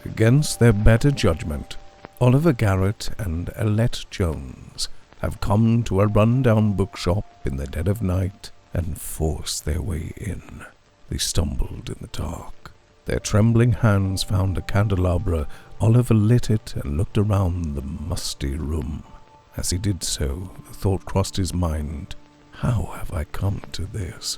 Against their better judgment, Oliver Garrett and Alette Jones have come to a run-down bookshop in the dead of night and forced their way in. They stumbled in the dark. Their trembling hands found a candelabra. Oliver lit it and looked around the musty room. As he did so, the thought crossed his mind, how have I come to this?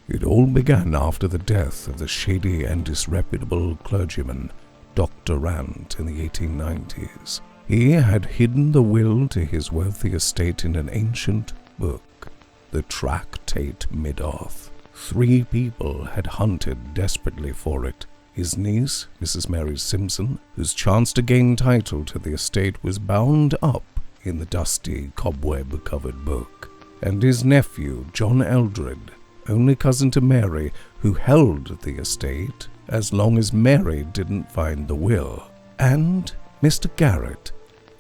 It all began after the death of the shady and disreputable clergyman, Dr. Rant, in the 1890s. He had hidden the will to his wealthy estate in an ancient book, the Tractate Middoth. 3 people had hunted desperately for it. His niece, Mrs. Mary Simpson, whose chance to gain title to the estate was bound up in the dusty, cobweb-covered book, and his nephew, John Eldred, only cousin to Mary, who held the estate as long as Mary didn't find the will, and Mr. Garrett,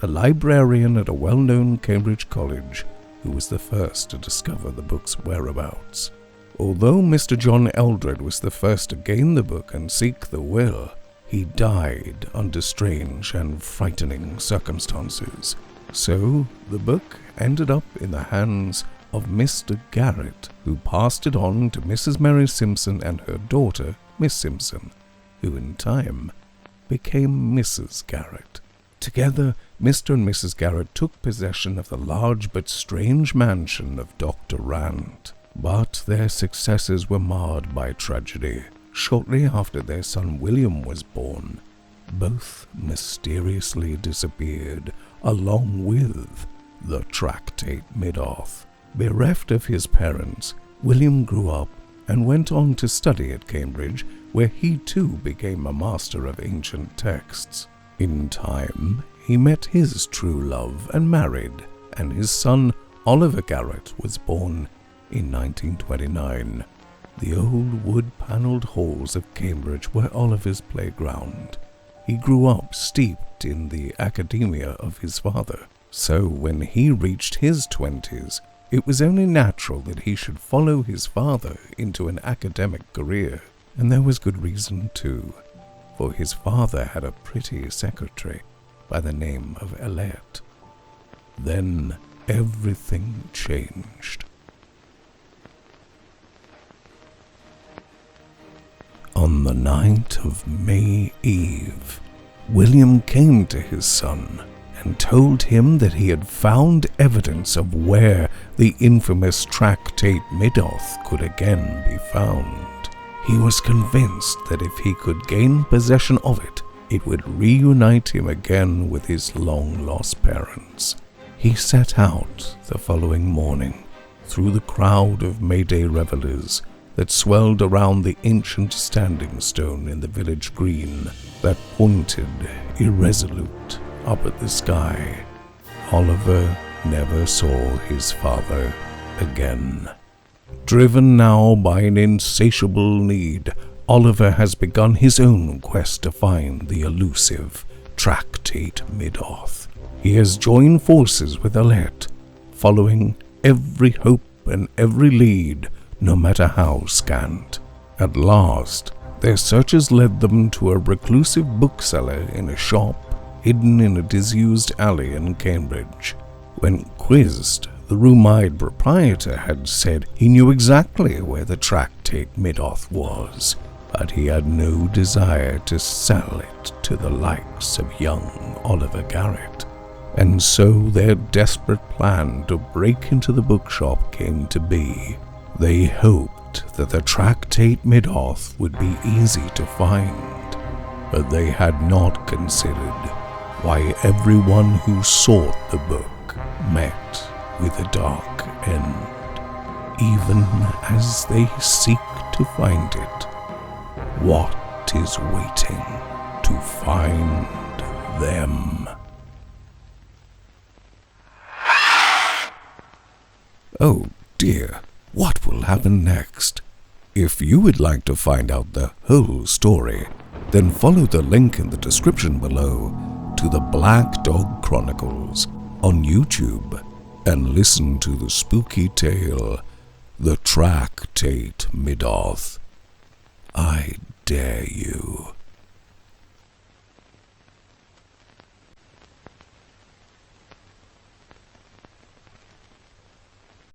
a librarian at a well-known Cambridge college, who was the first to discover the book's whereabouts. Although Mr. John Eldred was the first to gain the book and seek the will, he died under strange and frightening circumstances. So the book ended up in the hands of Mr. Garrett, who passed it on to Mrs. Mary Simpson and her daughter, Miss Simpson, who in time became Mrs. Garrett. Together, Mr. and Mrs. Garrett took possession of the large but strange mansion of Dr. Rant. But their successes were marred by tragedy. Shortly after their son William was born, both mysteriously disappeared, along with the Tractate Middoth. Bereft of his parents, William grew up and went on to study at Cambridge, where he too became a master of ancient texts. In time, he met his true love and married, and his son Oliver Garrett was born in 1929. The old wood-panelled halls of Cambridge were Oliver's playground. He grew up steeped in the academia of his father, so when he reached his 20s, it was only natural that he should follow his father into an academic career. And there was good reason too, for his father had a pretty secretary by the name of Alette. Then everything changed. On the night of May Eve, William came to his son and told him that he had found evidence of where the infamous Tractate Middoth could again be found. He was convinced that if he could gain possession of it, it would reunite him again with his long-lost parents. He set out the following morning through the crowd of May Day revelers that swelled around the ancient standing stone in the village green that pointed irresolute up at the sky. Oliver never saw his father again. Driven now by an insatiable need, Oliver has begun his own quest to find the elusive Tractate Middoth. He has joined forces with Alette, following every hope and every lead, no matter how scant. At last, their searches led them to a reclusive bookseller in a shop hidden in a disused alley in Cambridge. When quizzed, the room-eyed proprietor had said he knew exactly where the Tractate Middoth was, but he had no desire to sell it to the likes of young Oliver Garrett. And so their desperate plan to break into the bookshop came to be. They hoped that the Tractate Middoth would be easy to find, but they had not considered why everyone who sought the book met with a dark end. Even as they seek to find it, what is waiting to find them? Oh dear, what will happen next? If you would like to find out the whole story, then follow the link in the description below to the Black Dog Chronicles on YouTube and listen to the spooky tale, The Tractate Middoth. I dare you.